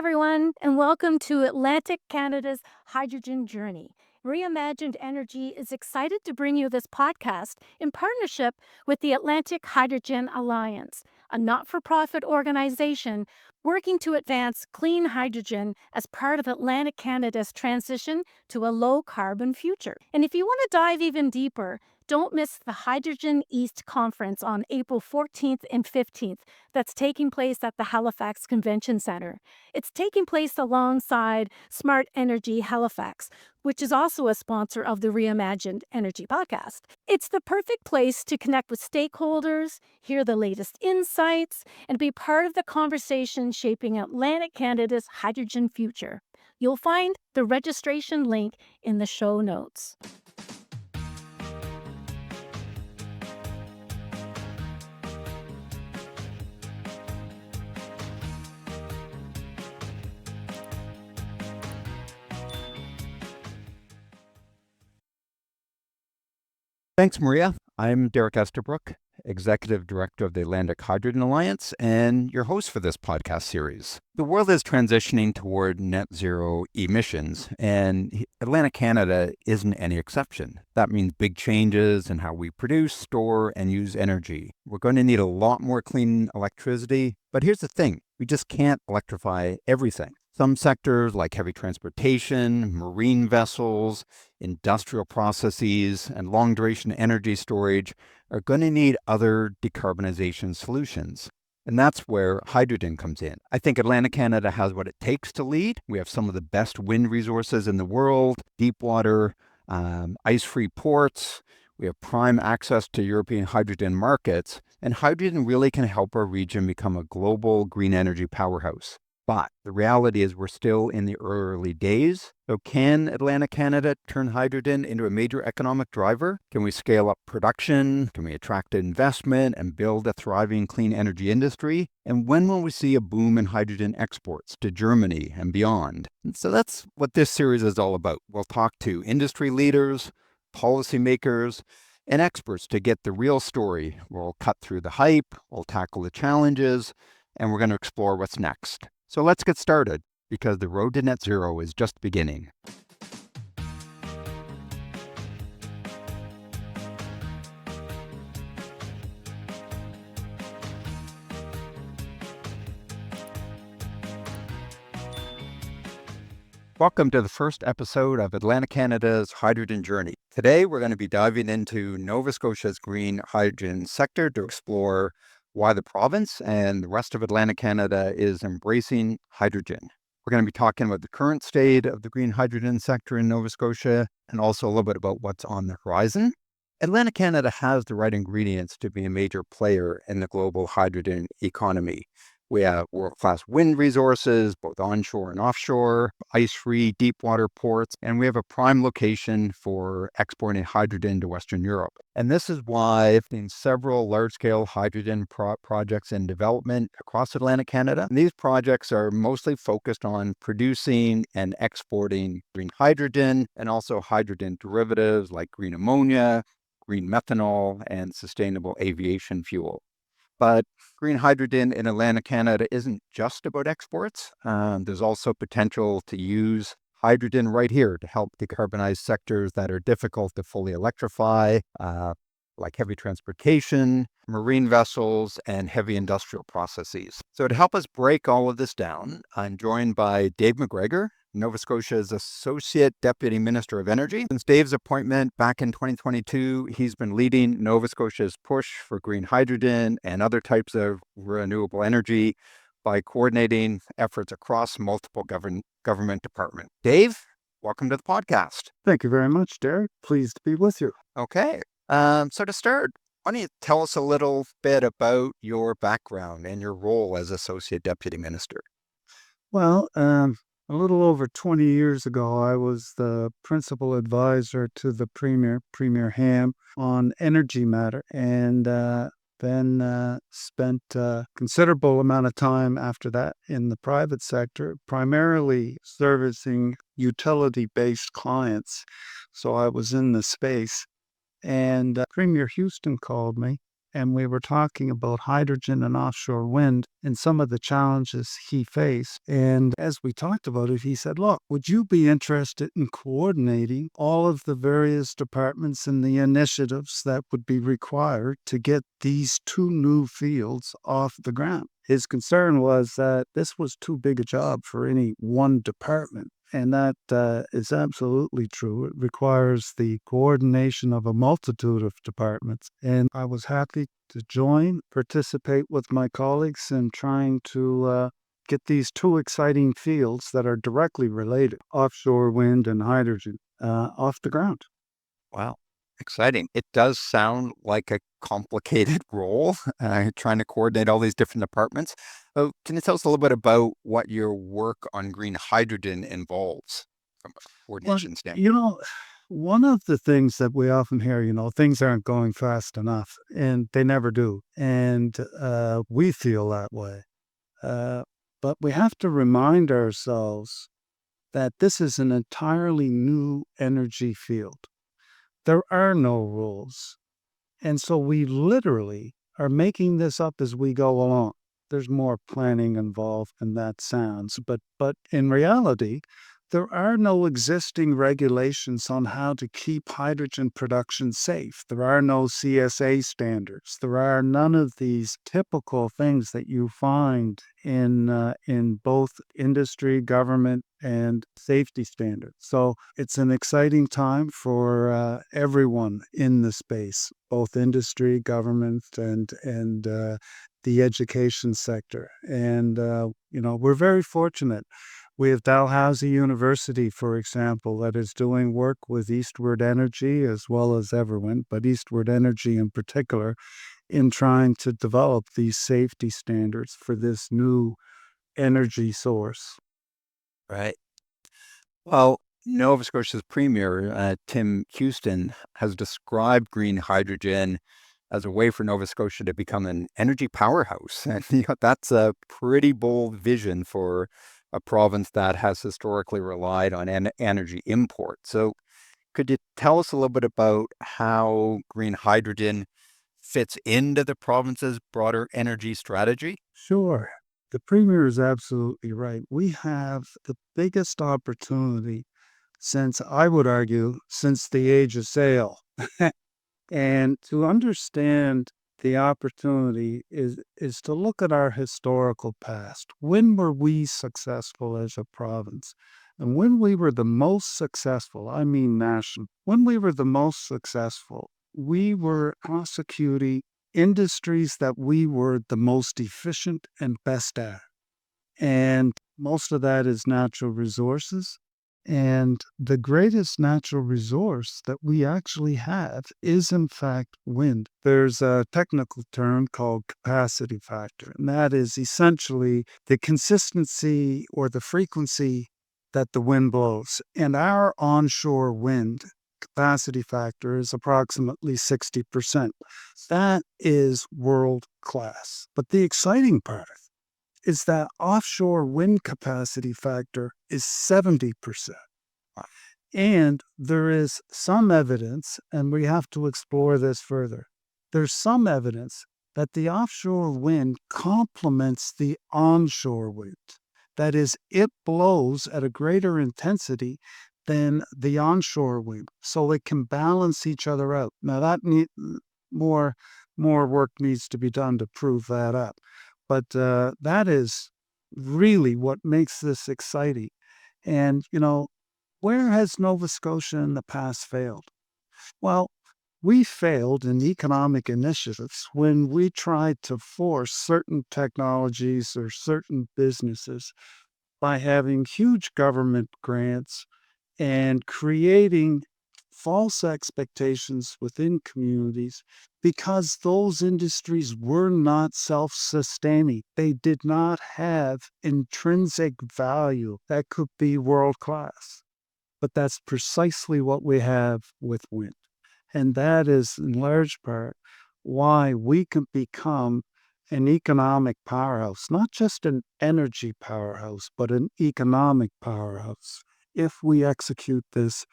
everyone, and welcome to Atlantic Canada's Hydrogen Journey. Reimagined Energy is excited to bring you this podcast in partnership with the Atlantic Hydrogen Alliance, a not-for-profit organization working to advance clean hydrogen as part of Atlantic Canada's transition to a low-carbon future. And if you want to dive even deeper, don't miss the Hydrogen East Conference on April 14th and 15th that's taking place at the Halifax Convention Centre. It's taking place alongside Smart Energy Halifax, which is also a sponsor of the Reimagined Energy podcast. It's the perfect place to connect with stakeholders, hear the latest insights, and be part of the conversation shaping Atlantic Canada's hydrogen future. You'll find the registration link in the show notes. Thanks, Maria. I'm Derek Estabrook, Executive Director of the Atlantic Hydrogen Alliance, and your host for this podcast series. The world is transitioning toward net zero emissions, and Atlantic Canada isn't any exception. That means big changes in how we produce, store, and use energy. We're going to need a lot more clean electricity, but here's the thing. We just can't electrify everything. Some sectors like heavy transportation, marine vessels, industrial processes, and long-duration energy storage are going to need other decarbonization solutions. And that's where hydrogen comes in. I think Atlantic Canada has what it takes to lead. We have some of the best wind resources in the world, deep water, ice-free ports. We have prime access to European hydrogen markets, and hydrogen really can help our region become a global green energy powerhouse. But the reality is we're still in the early days. So can Atlantic Canada turn hydrogen into a major economic driver? Can we scale up production? Can we attract investment and build a thriving clean energy industry? And when will we see a boom in hydrogen exports to Germany and beyond? And so that's what this series is all about. We'll talk to industry leaders, policymakers, and experts to get the real story. We'll cut through the hype, we'll tackle the challenges, and we're going to explore what's next. So let's get started, because the road to net zero is just beginning. Welcome to the first episode of Atlantic Canada's Hydrogen Journey. Today, we're going to be diving into Nova Scotia's green hydrogen sector to explore why the province and the rest of Atlantic Canada is embracing hydrogen. We're going to be talking about the current state of the green hydrogen sector in Nova Scotia and also a little bit about what's on the horizon. Atlantic Canada has the right ingredients to be a major player in the global hydrogen economy. We have world-class wind resources, both onshore and offshore, ice-free deep water ports, and we have a prime location for exporting hydrogen to Western Europe. And this is why I've seen several large-scale hydrogen projects in development across Atlantic Canada. And these projects are mostly focused on producing and exporting green hydrogen and also hydrogen derivatives like green ammonia, green methanol, and sustainable aviation fuel. But green hydrogen in Atlantic Canada isn't just about exports. There's also potential to use hydrogen right here to help decarbonize sectors that are difficult to fully electrify, like heavy transportation, marine vessels, and heavy industrial processes. So to help us break all of this down, I'm joined by Dave MacGregor, Nova Scotia's Associate Deputy Minister of Energy. Since Dave's appointment back in 2022, he's been leading Nova Scotia's push for green hydrogen and other types of renewable energy by coordinating efforts across multiple government departments. Dave, welcome to the podcast. Thank you very much, Derek. Pleased to be with you. Okay. So to start, why don't you tell us a little bit about your background and your role as Associate Deputy Minister? Well, a little over 20 years ago, I was the principal advisor to the Premier Ham, on energy matter, and then spent a considerable amount of time after that in the private sector, primarily servicing utility-based clients. So I was in the space, and Premier Houston called me and we were talking about hydrogen and offshore wind and some of the challenges he faced. And as we talked about it, he said, look, would you be interested in coordinating all of the various departments and the initiatives that would be required to get these two new fields off the ground? His concern was that this was too big a job for any one department. And that is absolutely true. It requires the coordination of a multitude of departments. And I was happy to join, participate with my colleagues in trying to get these two exciting fields that are directly related, offshore wind and hydrogen, off the ground. Wow. Exciting. It does sound like a complicated role, trying to coordinate all these different departments. Can you tell us a little bit about what your work on green hydrogen involves from a Well, coordination standpoint? one of the things that we often hear, things aren't going fast enough, and they never do. And we feel that way. But we have to remind ourselves that this is an entirely new energy field. There are no rules. And so we literally are making this up as we go along. There's more planning involved than that sounds, but in reality, there are no existing regulations on how to keep hydrogen production safe. There are no CSA standards. There are none of these typical things that you find in both industry, government, and safety standards. So it's an exciting time for everyone in the space, both industry, government, and the education sector. And we're very fortunate. We have Dalhousie University, for example, that is doing work with Eastward Energy as well as Everwind, but Eastward Energy in particular, in trying to develop these safety standards for this new energy source. Right. Well, Nova Scotia's Premier, Tim Houston, has described green hydrogen as a way for Nova Scotia to become an energy powerhouse. And that's a pretty bold vision for a province that has historically relied on energy import. So could you tell us a little bit about how green hydrogen fits into the province's broader energy strategy? Sure. The Premier is absolutely right. We have the biggest opportunity since, I would argue, since the age of sail. And to understand the opportunity is to look at our historical past. When were we successful as a province? And when we were the most successful, I mean national, when we were the most successful, we were prosecuting industries that we were the most efficient and best at. And most of that is natural resources. And the greatest natural resource that we actually have is, in fact, wind. There's a technical term called capacity factor, and that is essentially the consistency or the frequency that the wind blows. And our onshore wind capacity factor is approximately 60%. That is world class. But the exciting part is that offshore wind capacity factor is 70%. And there is some evidence, and we have to explore this further. There's some evidence that the offshore wind complements the onshore wind. That is, it blows at a greater intensity than the onshore wind, so it can balance each other out. Now, more work needs to be done to prove that up. But that is really what makes this exciting. And, where has Nova Scotia in the past failed? Well, we failed in economic initiatives when we tried to force certain technologies or certain businesses by having huge government grants and creating false expectations within communities because those industries were not self-sustaining. They did not have intrinsic value that could be world-class. But that's precisely what we have with wind. And that is, in large part, why we can become an economic powerhouse, not just an energy powerhouse, but an economic powerhouse if we execute this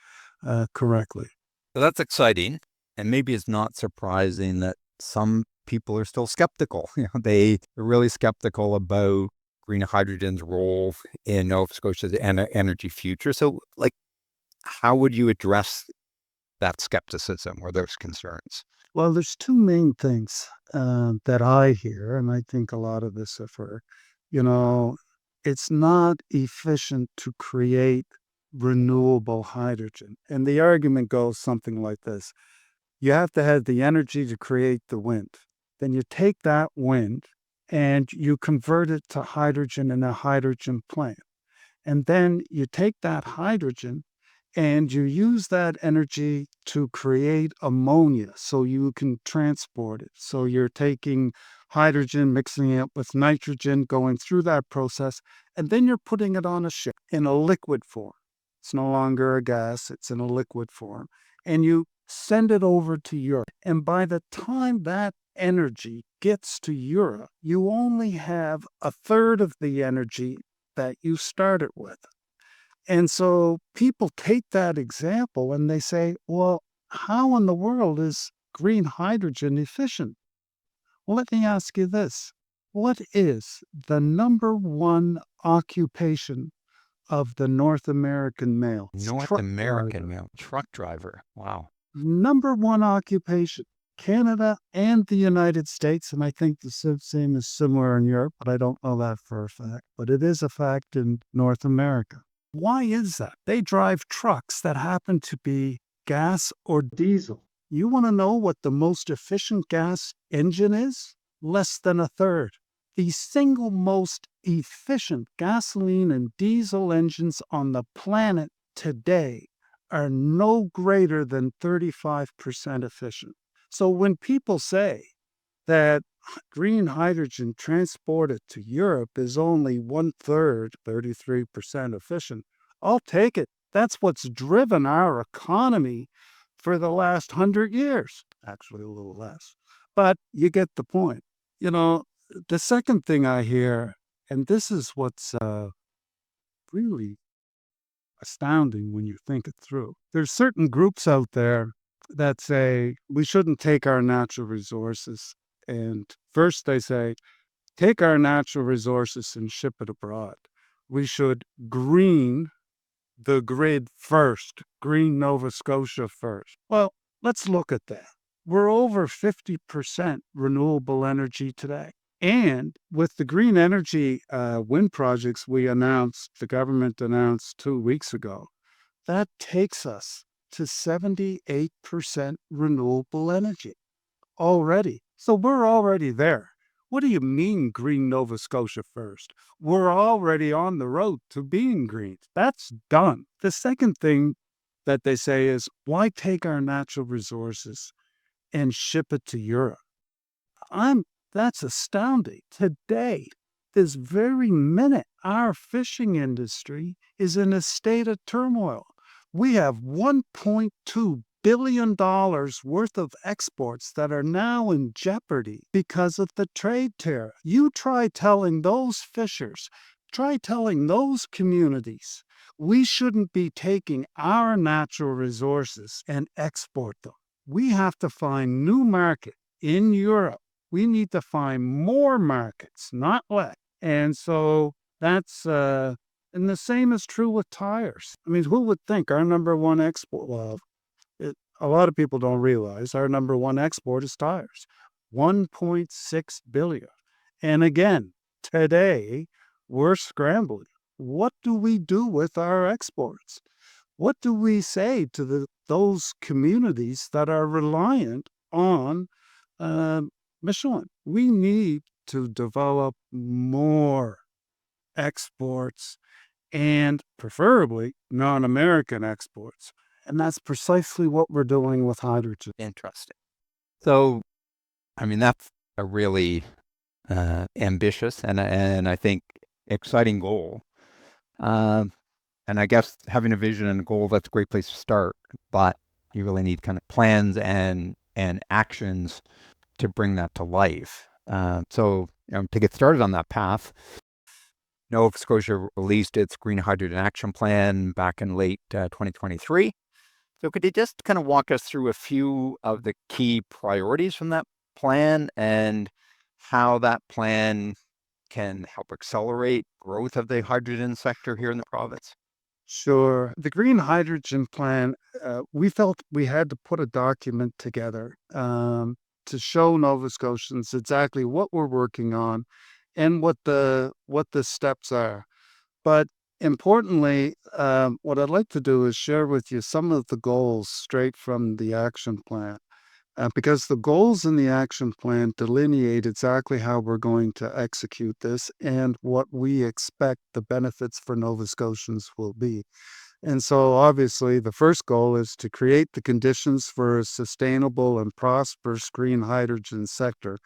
correctly. So that's exciting. And maybe it's not surprising that some people are still skeptical. They're really skeptical about green hydrogen's role in Nova Scotia's energy future. So, how would you address that skepticism or those concerns? Well, there's two main things that I hear, and I think a lot of this have heard. You know, it's not efficient to create renewable hydrogen. And the argument goes something like this: you have to have the energy to create the wind. Then you take that wind and you convert it to hydrogen in a hydrogen plant. And then you take that hydrogen and you use that energy to create ammonia so you can transport it. So you're taking hydrogen, mixing it with nitrogen, going through that process, and then you're putting it on a ship in a liquid form. It's no longer a gas, it's in a liquid form. And you send it over to Europe. And by the time that energy gets to Europe, you only have a third of the energy that you started with. And so people take that example and they say, well, how in the world is green hydrogen efficient? Well, let me ask you this. What is the number one occupation of the North American male? It's North truck American driver. male truck driver. Wow. Number one occupation. Canada and the United States, and I think the same is similar in Europe, but I don't know that for a fact. But it is a fact in North America. Why is that? They drive trucks that happen to be gas or diesel. You want to know what the most efficient gas engine is? Less than a third. The single most efficient gasoline and diesel engines on the planet today are no greater than 35% efficient. So when people say that green hydrogen transported to Europe is only 1/3, 33% efficient, I'll take it. That's what's driven our economy for the last 100 years. Actually, a little less. But you get the point. The second thing I hear, and this is what's really astounding when you think it through. There's certain groups out there that say we shouldn't take our natural resources. And first they say, take our natural resources and ship it abroad. We should green the grid first, green Nova Scotia first. Well, let's look at that. We're over 50% renewable energy today. And with the green energy wind projects the government announced 2 weeks ago, that takes us to 78% renewable energy already. So we're already there. What do you mean green Nova Scotia first? We're already on the road to being green. That's done. The second thing that they say is, why take our natural resources and ship it to Europe? That's astounding. Today, this very minute, our fishing industry is in a state of turmoil. We have $1.2 billion worth of exports that are now in jeopardy because of the trade tariff. You try telling those fishers, try telling those communities, we shouldn't be taking our natural resources and export them. We have to find new market in Europe. We need to find more markets, not less. And so that's, and the same is true with tires. I mean, who would think our number one export? Well, a lot of people don't realize our number one export is tires, 1.6 billion. And again, today we're scrambling. What do we do with our exports? What do we say to those communities that are reliant on Michelin? We need to develop more exports and preferably non-American exports. And that's precisely what we're doing with hydrogen. Interesting. So, I mean, that's a really ambitious and I think exciting goal. And I guess having a vision and a goal, that's a great place to start. But you really need kind of plans and actions to bring that to life. So to get started on that path, Nova Scotia released its Green Hydrogen Action Plan back in late 2023. So could you just kind of walk us through a few of the key priorities from that plan and how that plan can help accelerate growth of the hydrogen sector here in the province? Sure. The green hydrogen plan, we felt we had to put a document together to show Nova Scotians exactly what we're working on and what the steps are. But importantly, what I'd like to do is share with you some of the goals straight from the action plan. Because the goals in the action plan delineate exactly how we're going to execute this and what we expect the benefits for Nova Scotians will be. And so, obviously, the first goal is to create the conditions for a sustainable and prosperous green hydrogen sector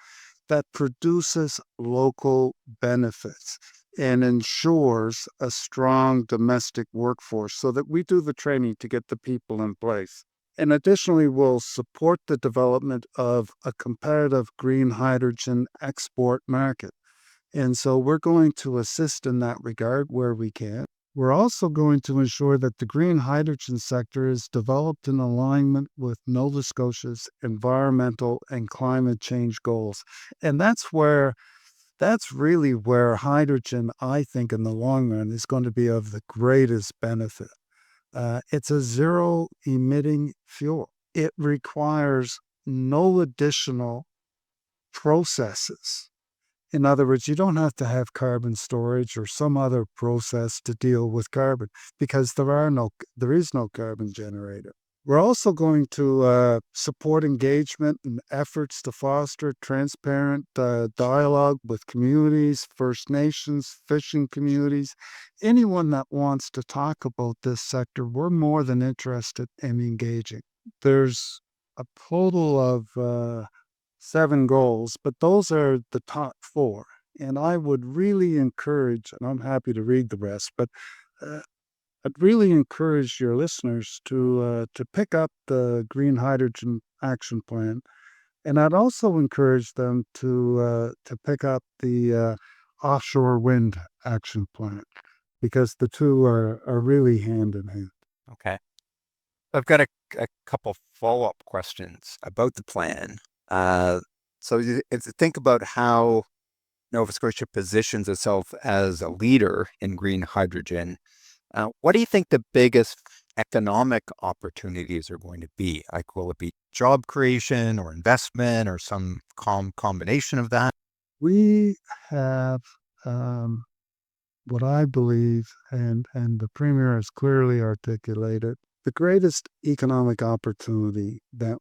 that produces local benefits and ensures a strong domestic workforce so that we do the training to get the people in place. And additionally, we'll support the development of a competitive green hydrogen export market. And so we're going to assist in that regard where we can. We're also going to ensure that the green hydrogen sector is developed in alignment with Nova Scotia's environmental and climate change goals. And that's really where hydrogen, I think, in the long run, is going to be of the greatest benefit. It's a zero emitting fuel. It requires no additional processes. In other words, you don't have to have carbon storage or some other process to deal with carbon because there is no carbon generator. We're also going to support engagement and efforts to foster transparent dialogue with communities, First Nations, fishing communities, anyone that wants to talk about this sector. We're more than interested in engaging. There's a total of 7 goals, but those are the top 4. And I would really encourage, and I'm happy to read the rest, but uh, I'd really encourage your listeners to pick up the Green Hydrogen Action Plan, and I'd also encourage them to pick up the Offshore Wind Action Plan because the two are really hand in hand. Okay. I've got a couple follow-up questions about the plan. So if you think about how Nova Scotia positions itself as a leader in green hydrogen, what do you think the biggest economic opportunities are going to be? Like, will it be job creation or investment or some combination of that? We have what I believe, and the Premier has clearly articulated, the greatest economic opportunity that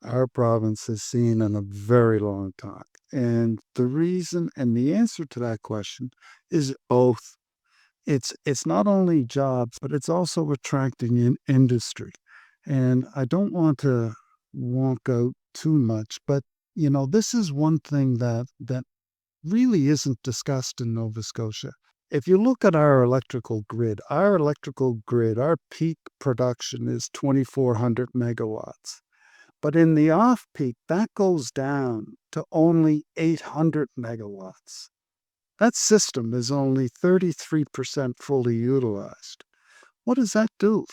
our province has seen in a very long time. And the reason and the answer to that question is both. It's not only jobs, but it's also attracting in industry. And I don't want to wonk out too much, but this is one thing that really isn't discussed in Nova Scotia. If you look at our peak production is 2,400 megawatts. But in the off peak, that goes down to only 800 megawatts. That system is only 33% fully utilized. What does that do?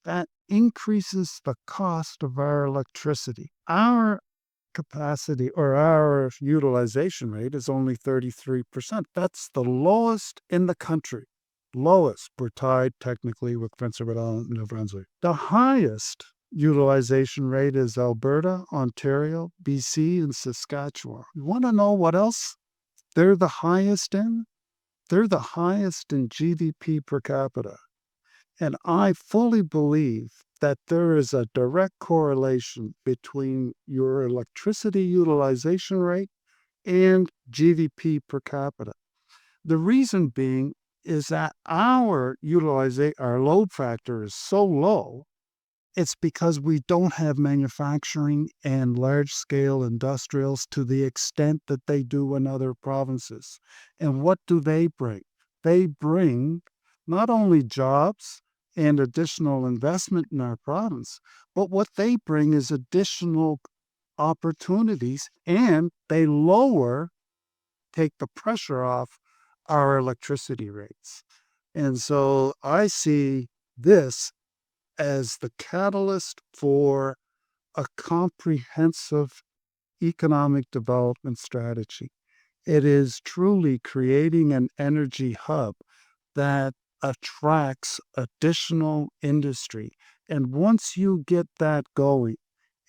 That increases the cost of our electricity. Our capacity or our utilization rate is only 33%. That's the lowest in the country. Lowest. We're tied technically with Prince Edward Island and New Brunswick. The highest utilization rate is Alberta, Ontario, BC, and Saskatchewan. You want to know what else they're the highest in? They're the highest in GDP per capita. And I fully believe that there is a direct correlation between your electricity utilization rate and GDP per capita. The reason being is that our load factor is so low. It's because we don't have manufacturing and large-scale industrials to the extent that they do in other provinces. And what do they bring? They bring not only jobs and additional investment in our province, but what they bring is additional opportunities, and they take the pressure off our electricity rates. And so I see this as the catalyst for a comprehensive economic development strategy. It is truly creating an energy hub that attracts additional industry. And once you get that going,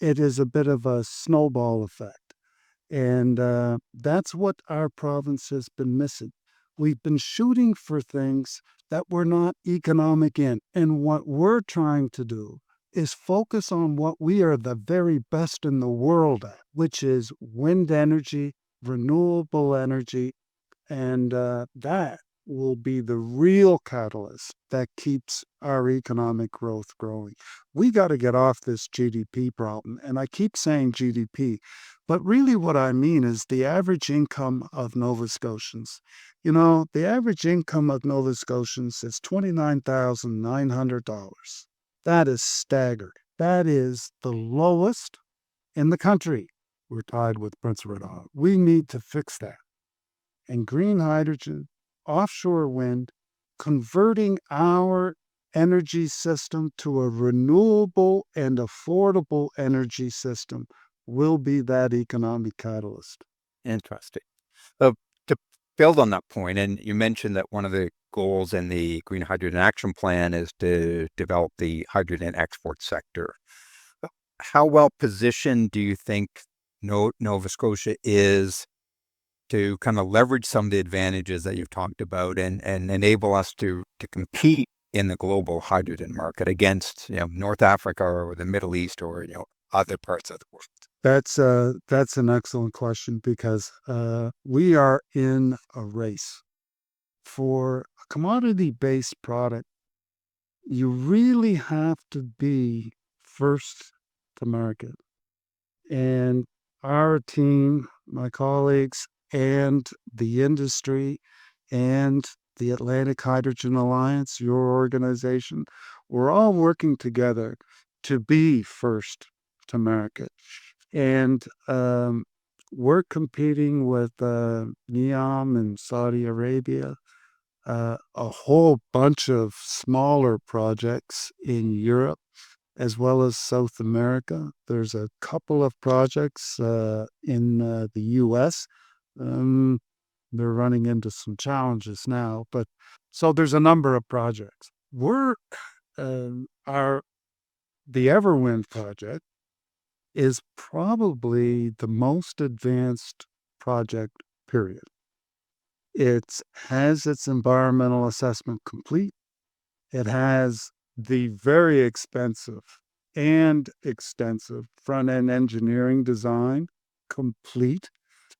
it is a bit of a snowball effect. And that's what our province has been missing. We've been shooting for things that were not economic in. And what we're trying to do is focus on what we are the very best in the world at, which is wind energy, renewable energy, and that will be the real catalyst that keeps our economic growth growing. We got to get off this GDP problem. And I keep saying GDP, but really what I mean is the average income of Nova Scotians. You know, the average income of Nova Scotians is $29,900. That is staggering. That is the lowest in the country. We're tied with Prince Rudolph. We need to fix that. And green hydrogen, offshore wind, converting our energy system to a renewable and affordable energy system will be that economic catalyst. Interesting. To build on that point, and you mentioned that one of the goals in the Green Hydrogen Action Plan is to develop the hydrogen export sector. How well positioned do you think Nova Scotia is to kind of leverage some of the advantages that you've talked about and enable us to compete in the global hydrogen market against North Africa or the Middle East or other parts of the world? That's an excellent question because we are in a race for a commodity-based product. You really have to be first to market. And our team, my colleagues, and the industry, and the Atlantic Hydrogen Alliance, your organization, we're all working together to be first to market. And we're competing with NEOM in Saudi Arabia, a whole bunch of smaller projects in Europe, as well as South America. There's a couple of projects in the U.S. They're running into some challenges now, but so there's a number of projects. We're the Everwind project is probably the most advanced project, period. It has its environmental assessment complete. It has the very expensive and extensive front-end engineering design complete.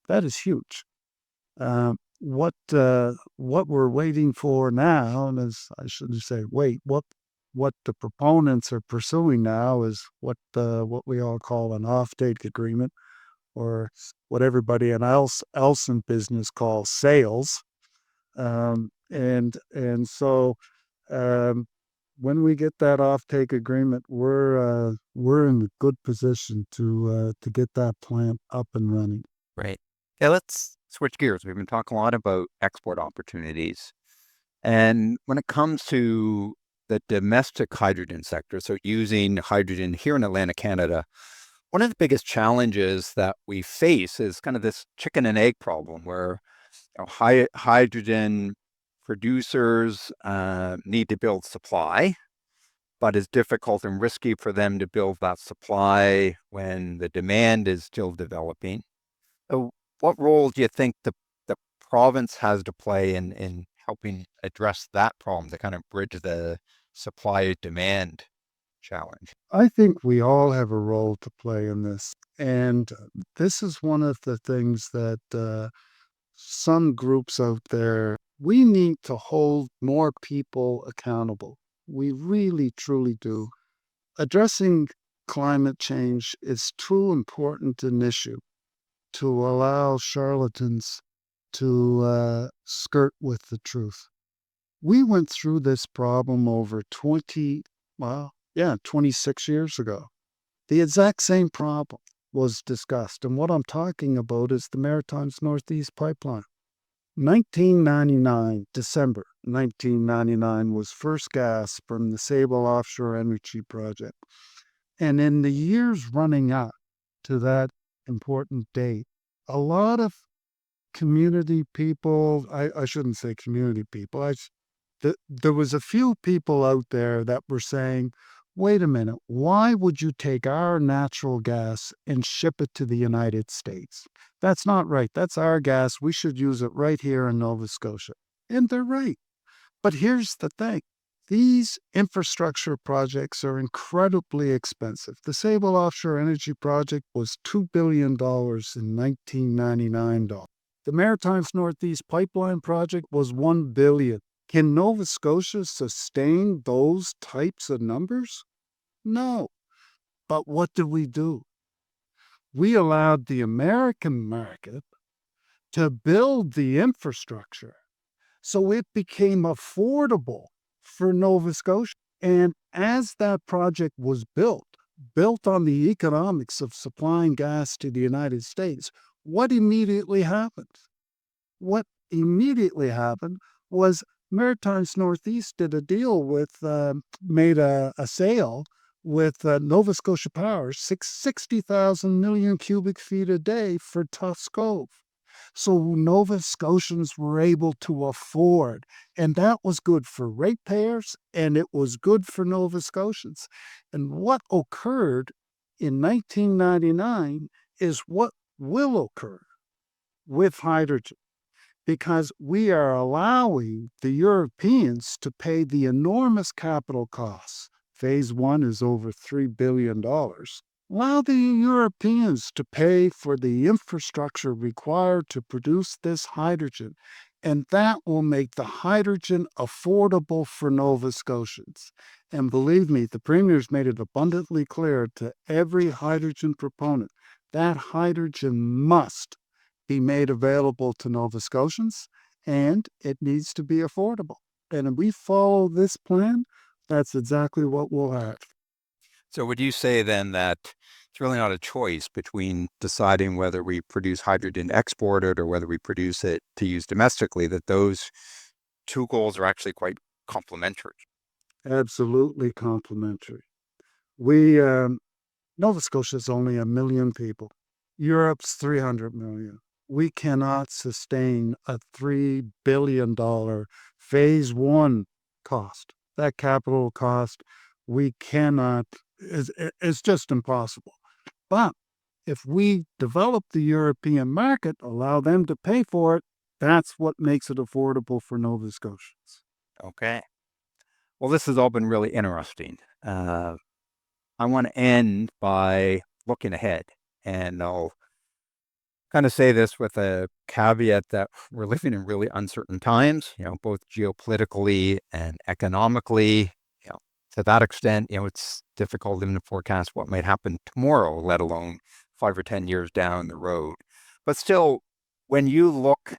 That is huge. What we're waiting for now, and as I shouldn't say wait, what the proponents are pursuing now is what we all call an offtake agreement, or what everybody else in business calls sales. And so when we get that offtake agreement, we're in a good position to get that plant up and running. Right. Yeah, let's switch gears. We've been talking a lot about export opportunities. And when it comes to the domestic hydrogen sector, so using hydrogen here in Atlantic Canada, one of the biggest challenges that we face is kind of this chicken and egg problem where hydrogen producers need to build supply, but it's difficult and risky for them to build that supply when the demand is still developing. So what role do you think the province has to play in helping address that problem to kind of bridge the supply-demand challenge? I think we all have a role to play in this. And this is one of the things that some groups out there, we need to hold more people accountable. We really, truly do. Addressing climate change is too important an issue to allow charlatans to skirt with the truth. We went through this problem over 26 years ago. The exact same problem was discussed. And what I'm talking about is the Maritimes Northeast Pipeline. 1999, December 1999 was first gas from the Sable Offshore Energy Project. And in the years running up to that important date. A lot of community people, I shouldn't say community people, there was a few people out there that were saying, wait a minute, why would you take our natural gas and ship it to the United States? That's not right. That's our gas. We should use it right here in Nova Scotia. And they're right. But here's the thing. These infrastructure projects are incredibly expensive. The Sable Offshore Energy Project was $2 billion in 1999. The Maritimes Northeast Pipeline Project was $1 billion. Can Nova Scotia sustain those types of numbers? No. But what did we do? We allowed the American market to build the infrastructure so it became affordable for Nova Scotia. And as that project was built on the economics of supplying gas to the United States, what immediately happened? What immediately happened was Maritimes Northeast did a deal with, made a sale with Nova Scotia Power, 60,000 million cubic feet a day for Tufts Cove. So Nova Scotians were able to afford, and that was good for ratepayers, and it was good for Nova Scotians. And what occurred in 1999 is what will occur with hydrogen, because we are allowing the Europeans to pay the enormous capital costs. Phase one is over $3 billion. Allow the Europeans to pay for the infrastructure required to produce this hydrogen, and that will make the hydrogen affordable for Nova Scotians. And believe me, the Premier's made it abundantly clear to every hydrogen proponent that hydrogen must be made available to Nova Scotians, and it needs to be affordable. And if we follow this plan, that's exactly what we'll have. So would you say then that it's really not a choice between deciding whether we produce hydrogen exported or whether we produce it to use domestically, that those two goals are actually quite complementary? Absolutely complementary. We, Nova Scotia is only 1 million people. Europe's 300 million. We cannot sustain a $3 billion phase one cost. That capital cost, we cannot, it's just impossible. But if we develop the European market, allow them to pay for it, that's what makes it affordable for Nova Scotians. Okay. Well, this has all been really interesting. I want to end by looking ahead, and I'll kind of say this with a caveat that we're living in really uncertain times, both geopolitically and economically. To that extent, it's difficult even to forecast what might happen tomorrow, let alone 5 or 10 years down the road. But still, when you look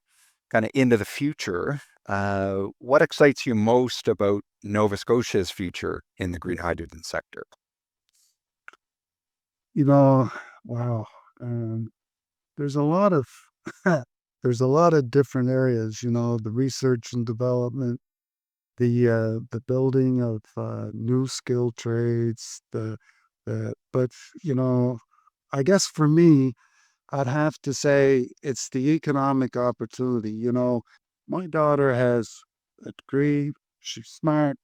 kind of into the future, what excites you most about Nova Scotia's future in the green hydrogen sector? Wow. There's a lot of there's a lot of different areas, the research and development, the building of new skill trades, but I guess for me, I'd have to say it's the economic opportunity. My daughter has a degree, she's smart,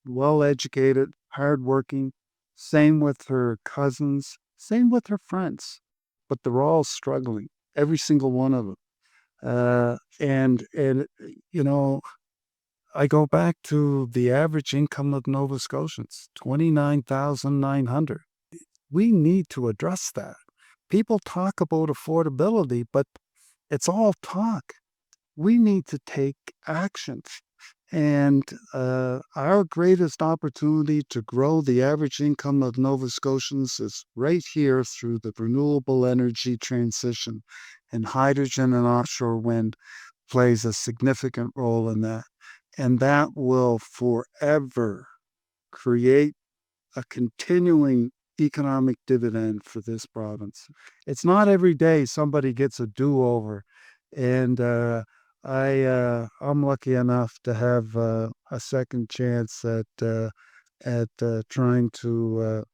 well educated, hardworking. Same with her cousins, same with her friends, but they're all struggling, every single one of them. And I go back to the average income of Nova Scotians, 29,900. We need to address that. People talk about affordability, but it's all talk. We need to take action. And our greatest opportunity to grow the average income of Nova Scotians is right here through the renewable energy transition. And hydrogen and offshore wind plays a significant role in that. And that will forever create a continuing economic dividend for this province. It's not every day somebody gets a do-over. And I'm lucky enough to have a second chance at trying to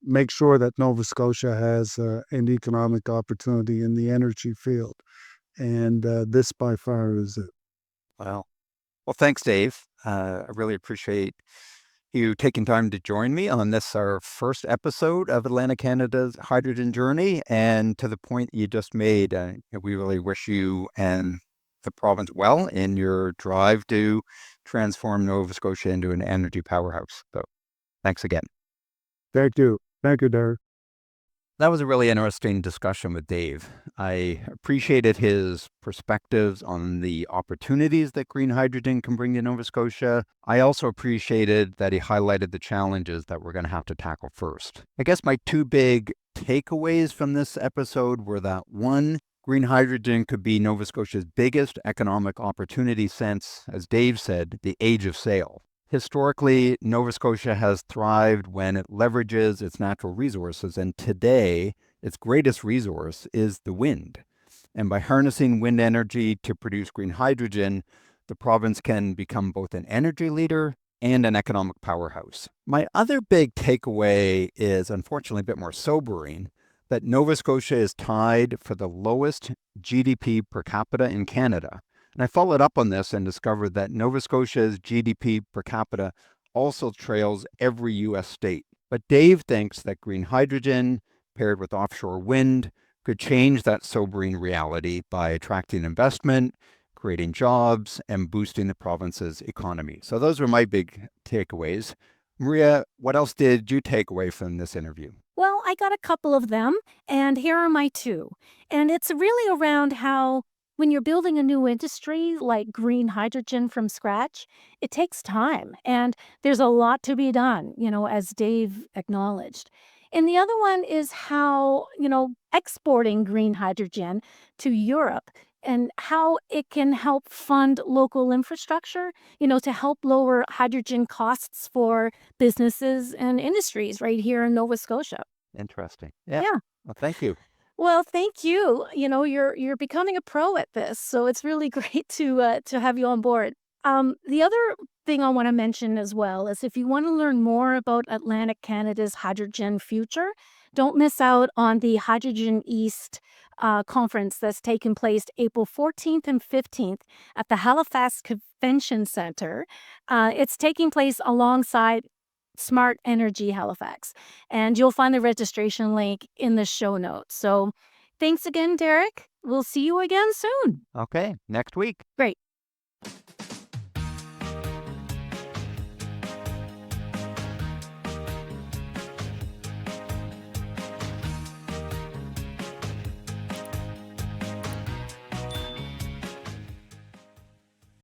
make sure that Nova Scotia has an economic opportunity in the energy field. And this by far is it. Well, thanks, Dave. I really appreciate you taking time to join me on this, our first episode of Atlantic Canada's Hydrogen Journey. And to the point you just made, we really wish you and the province well in your drive to transform Nova Scotia into an energy powerhouse. So thanks again. Thank you. Thank you, Derek. That was a really interesting discussion with Dave. I appreciated his perspectives on the opportunities that green hydrogen can bring to Nova Scotia. I also appreciated that he highlighted the challenges that we're going to have to tackle first. I guess my two big takeaways from this episode were that one, green hydrogen could be Nova Scotia's biggest economic opportunity since, as Dave said, the age of sail. Historically, Nova Scotia has thrived when it leverages its natural resources, and today, its greatest resource is the wind. And by harnessing wind energy to produce green hydrogen, the province can become both an energy leader and an economic powerhouse. My other big takeaway is, unfortunately, a bit more sobering, that Nova Scotia is tied for the lowest GDP per capita in Canada. And I followed up on this and discovered that Nova Scotia's GDP per capita also trails every U.S. state. But Dave thinks that green hydrogen paired with offshore wind could change that sobering reality by attracting investment, creating jobs, and boosting the province's economy. So those were my big takeaways. Maria, what else did you take away from this interview? Well, I got a couple of them, and here are my two. And it's really around how when you're building a new industry like green hydrogen from scratch, it takes time and there's a lot to be done, as Dave acknowledged. And the other one is how, exporting green hydrogen to Europe and how it can help fund local infrastructure, to help lower hydrogen costs for businesses and industries right here in Nova Scotia. Interesting. Yeah. Yeah. Well, thank you. Well, thank you. You're becoming a pro at this, so it's really great to have you on board. The other thing I want to mention as well is if you want to learn more about Atlantic Canada's hydrogen future, don't miss out on the Hydrogen East conference that's taking place April 14th and 15th at the Halifax Convention Center. It's taking place alongside Smart Energy Halifax. And you'll find the registration link in the show notes. So thanks again, Derek. We'll see you again soon. Okay, next week. Great.